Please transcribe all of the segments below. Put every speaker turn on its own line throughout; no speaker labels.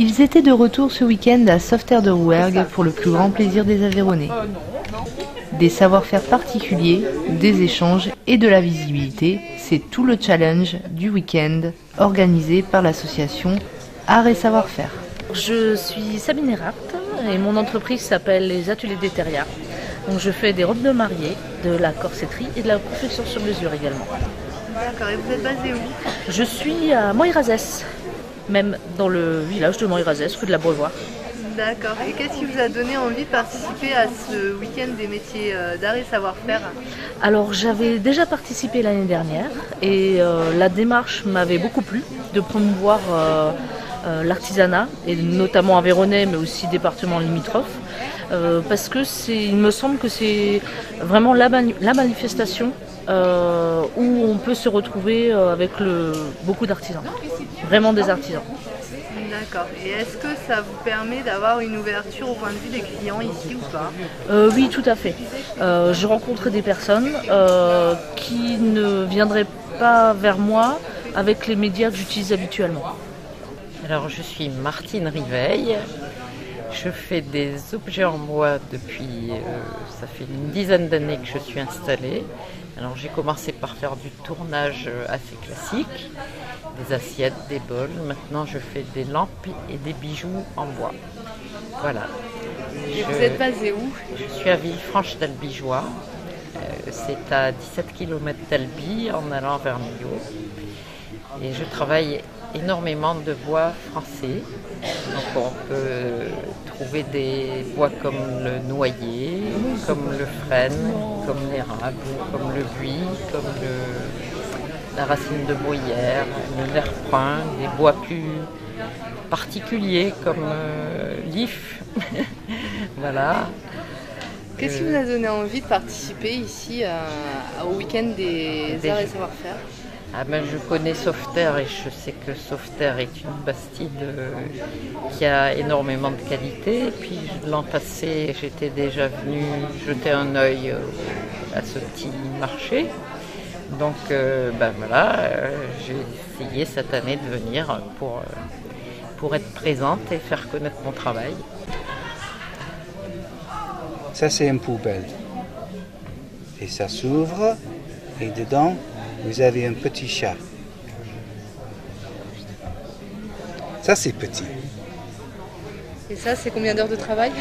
Ils étaient de retour ce week-end à Sauveterre de Rouergue pour le plus grand plaisir des Aveyronnais. Des savoir-faire particuliers, des échanges et de la visibilité, c'est tout le challenge du week-end organisé par l'association Art et Savoir-faire.
Je suis Sabine Erhardt et mon entreprise s'appelle les Ateliers d'Eteria. Donc je fais des robes de mariée, de la corsetterie et de la confection sur mesure également.
D'accord, et vous êtes basé où?
Je suis à Moirazès, même dans le village de Moirazès, rue de la Brevoire.
D'accord, et qu'est-ce qui vous a donné envie de participer à ce week-end des métiers d'art et savoir-faire?
Alors j'avais déjà participé l'année dernière et la démarche m'avait beaucoup plu de promouvoir l'artisanat, et notamment aveyronnais mais aussi département limitrophe, parce que il me semble que c'est vraiment la manifestation où on peut se retrouver avec beaucoup d'artisans, vraiment des artisans.
D'accord, et est-ce que ça vous permet d'avoir une ouverture au point de vue des clients ici ou pas?
Oui, tout à fait. Je rencontre des personnes qui ne viendraient pas vers moi avec les médias que j'utilise habituellement.
Alors je suis Martine Riveil, je fais des objets en bois depuis, ça fait une dizaine d'années que je suis installée. Alors j'ai commencé par faire du tournage assez classique, des assiettes, des bols. Maintenant je fais des lampes et des bijoux en bois. Voilà.
Et vous êtes basé où?
Je suis à Villefranche-d'Albigeois. C'est à 17 km d'Albi en allant vers Millau. Et je travaille énormément de bois français. Donc on peut trouver des bois comme le noyer, comme le frêne, comme l'érable, comme le buis, comme la racine de bruyère, le nerfpin, des bois plus particuliers comme l'if. Voilà.
Qu'est-ce qui vous a donné envie de participer ici au week-end des arts et savoir-faire?
Je connais Sauveterre et je sais que Sauveterre est une bastide qui a énormément de qualité. Et puis l'an passé, j'étais déjà venue jeter un œil à ce petit marché. Donc j'ai essayé cette année de venir pour être présente et faire connaître mon travail.
Ça c'est une poubelle. Et ça s'ouvre et dedans vous avez un petit chat. Ça c'est petit.
Et ça c'est combien d'heures de travail?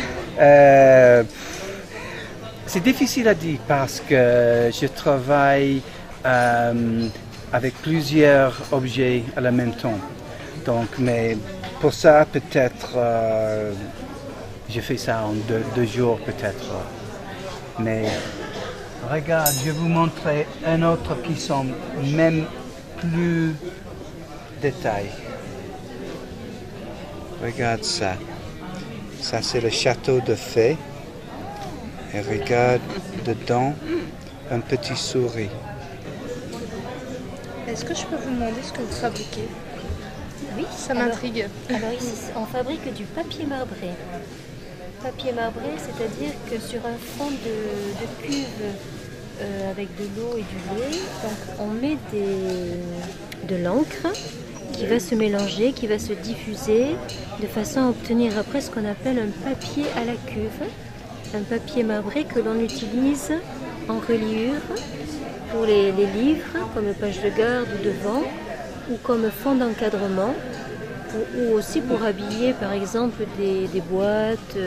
C'est difficile à dire parce que je travaille avec plusieurs objets à la même temps. Donc, mais pour ça peut-être je fais ça en deux jours peut-être. Mais regarde, je vais vous montrer un autre qui sont même plus détaillés. Regarde ça. Ça c'est le château de fées. Et regarde dedans un petit souris.
Est-ce que je peux vous demander ce que vous fabriquez?
Oui,
ça m'intrigue.
Alors ici, on fabrique du papier marbré. Papier marbré, c'est-à-dire que sur un fond de cuve avec de l'eau et du lait, donc on met de l'encre qui va se mélanger, qui va se diffuser de façon à obtenir après ce qu'on appelle un papier à la cuve. Un papier marbré que l'on utilise en reliure pour les livres, comme page de garde ou de vent, ou comme fond d'encadrement, ou aussi pour habiller par exemple des boîtes,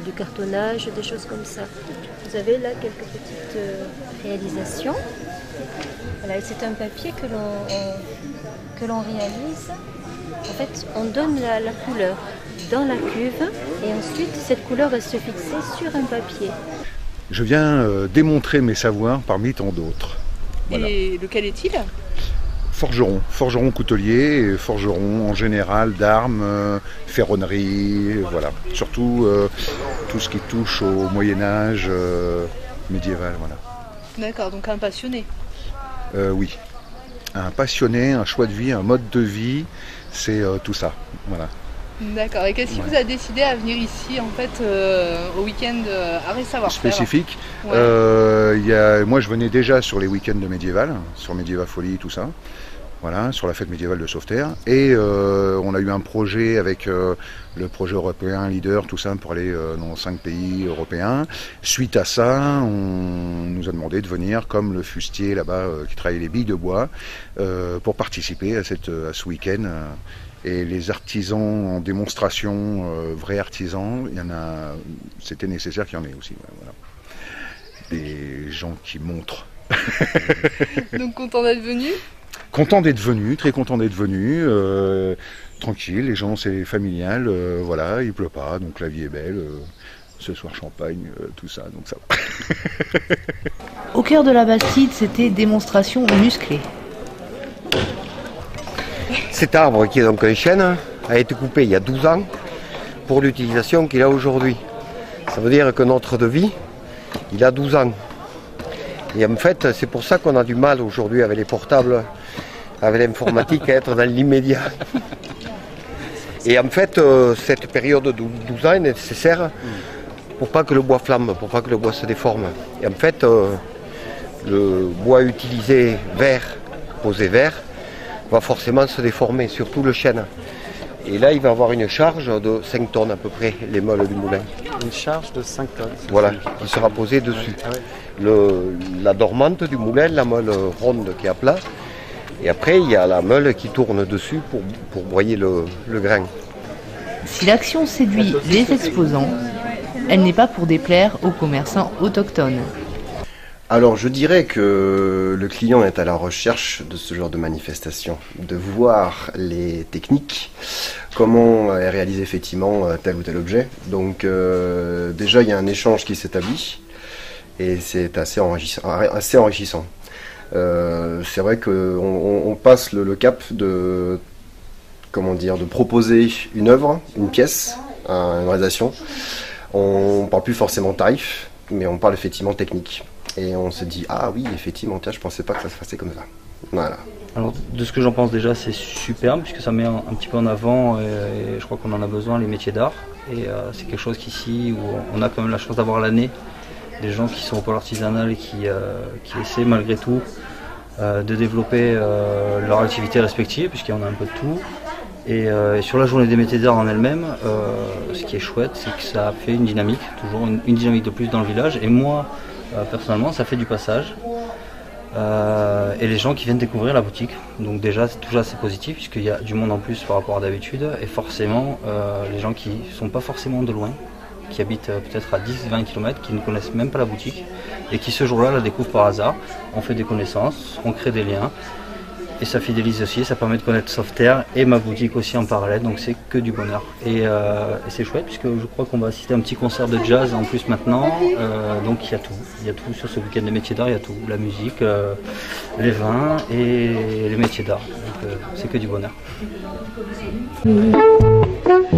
du cartonnage, des choses comme ça. Vous avez là quelques petites réalisations. Voilà, et c'est un papier que l'on réalise. En fait, on donne la couleur dans la cuve et ensuite cette couleur va se fixer sur un papier.
Je viens démontrer mes savoirs parmi tant d'autres. Voilà.
Et lequel est-il?
Forgeron coutelier et forgeron en général d'armes, ferronnerie, voilà. Surtout tout ce qui touche au Moyen-Âge médiéval. Voilà.
D'accord, donc un passionné.
Oui, un passionné, un choix de vie, un mode de vie, c'est tout ça. Voilà.
D'accord, et qu'est-ce qui vous a décidé à venir ici en fait au week-end Art et Savoir-faire
spécifique?
Ouais.
Moi je venais déjà sur les week-ends de médiéval, sur Médiéval Folie, tout ça. voilà, sur la fête médiévale de Sauveterre. Et on a eu un projet avec le projet européen Leader, tout ça, pour aller dans 5 pays européens. Suite à ça, on nous a demandé de venir, comme le fustier là-bas qui travaille les billes de bois, pour participer à ce week-end. Et les artisans en démonstration, vrais artisans, il y en a. C'était nécessaire qu'il y en ait aussi. Voilà. Des gens qui montrent.
Donc content d'être venu?
Content d'être venu, très content d'être venu. Tranquille, les gens c'est familial, voilà, il pleut pas, donc la vie est belle. Ce soir champagne, tout ça, donc ça va.
Au cœur de la Bastide, c'était démonstration musclée.
Cet arbre, qui est donc un chêne, a été coupé il y a 12 ans pour l'utilisation qu'il a aujourd'hui. Ça veut dire que notre devis, il a 12 ans. Et en fait, c'est pour ça qu'on a du mal aujourd'hui avec les portables, avec l'informatique, à être dans l'immédiat. Et en fait, cette période de 12 ans est nécessaire pour pas que le bois flambe, pour pas que le bois se déforme. Et en fait, le bois utilisé vert, posé vert, va forcément se déformer, surtout le chêne. Et là, il va avoir une charge de 5 tonnes à peu près, les meules du moulin.
Une charge de 5 tonnes.
Voilà, qui sera posée dessus.
Ah ouais.
La dormante du moulin, la meule ronde qui est à plat. Et après, il y a la meule qui tourne dessus pour broyer le grain.
Si l'action séduit les exposants, elle n'est pas pour déplaire aux commerçants autochtones.
Alors je dirais que le client est à la recherche de ce genre de manifestation, de voir les techniques, comment est réalisé effectivement tel ou tel objet. Donc déjà il y a un échange qui s'établit et c'est assez enrichissant. C'est vrai qu'on passe le cap de proposer une œuvre, une pièce, une réalisation. On ne parle plus forcément tarif, mais on parle effectivement technique. Et on se dit, ah oui, effectivement, tiens, je pensais pas que ça se passait comme ça. Voilà.
Alors, de ce que j'en pense déjà, c'est superbe, puisque ça met un petit peu en avant, et je crois qu'on en a besoin, les métiers d'art. Et c'est quelque chose qu'ici, où on a quand même la chance d'avoir l'année, des gens qui sont au pôle artisanal et qui essaient malgré tout de développer leur activité respective, puisqu'il y en a un peu de tout. Et sur la journée des métiers d'art en elle-même, ce qui est chouette, c'est que ça fait une dynamique, toujours une dynamique de plus dans le village. Et moi, personnellement, ça fait du passage. Et les gens qui viennent découvrir la boutique. Donc déjà, c'est positif, puisqu'il y a du monde en plus par rapport à d'habitude. Et forcément, les gens qui ne sont pas forcément de loin, qui habitent peut-être à 10-20 km, qui ne connaissent même pas la boutique, et qui ce jour-là la découvrent par hasard. On fait des connaissances, on crée des liens. Et ça fidélise aussi, ça permet de connaître Sauveterre et ma boutique aussi en parallèle, donc c'est que du bonheur. Et c'est chouette puisque je crois qu'on va assister à un petit concert de jazz en plus maintenant, donc il y a tout sur ce week-end des métiers d'art, il y a tout, la musique, les vins et les métiers d'art, donc c'est que du bonheur.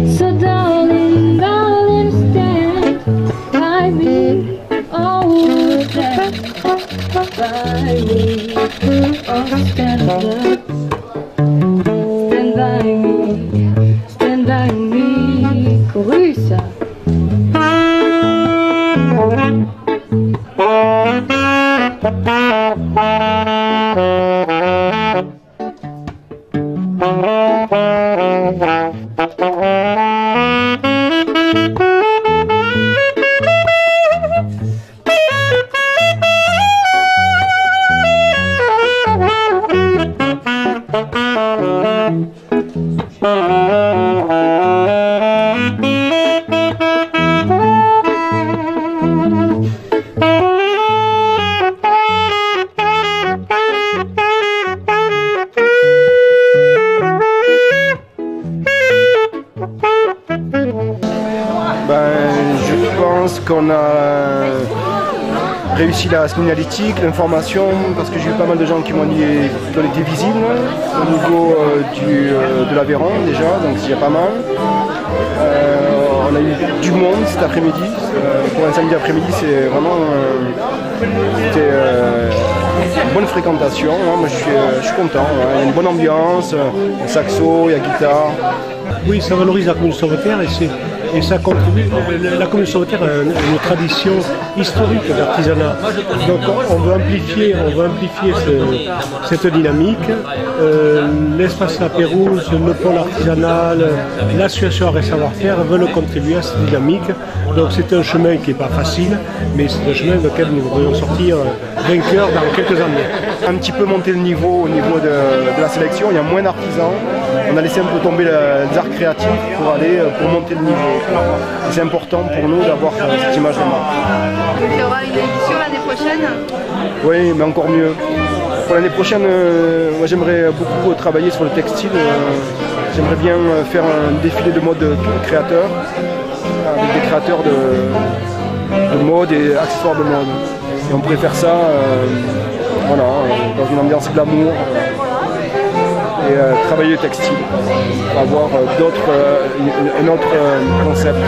So darling, darling, stand by me, oh, stand by me, oh, stand by me, couru ça.
Je pense qu'on a réussi la signalétique, l'information, parce que j'ai eu pas mal de gens qui m'ont donné des visibles au niveau de l'Aveyron déjà, donc c'est pas mal. On a eu du monde cet après-midi. Pour un samedi après-midi, c'est vraiment une bonne fréquentation. Moi, je suis content. Il y a une bonne ambiance, il y a saxo, il y a guitare.
Oui, ça valorise la commune de Sauveterre et ça contribue. La commune de Sauveterre a une tradition historique d'artisanat. Donc on veut amplifier cette dynamique. L'espace La Pérouse, le pôle artisanal, l'association Arts et Savoir-Faire veulent contribuer à cette dynamique. Donc c'est un chemin qui n'est pas facile, mais c'est un chemin dans lequel nous voudrions sortir vainqueurs dans quelques années.
Un petit peu monter le niveau au niveau de la sélection, il y a moins d'artisans. On a laissé un peu tomber les arts créatifs pour monter le niveau. C'est important pour nous d'avoir cette image de marque.
Donc il y aura une édition l'année prochaine?
Oui, mais encore mieux. Pour l'année prochaine, moi j'aimerais beaucoup travailler sur le textile. J'aimerais bien faire un défilé de mode créateurs, avec des créateurs de mode et accessoires de mode. Et on pourrait faire ça voilà, dans une ambiance glamour et travailler le textile, avoir un autre concept.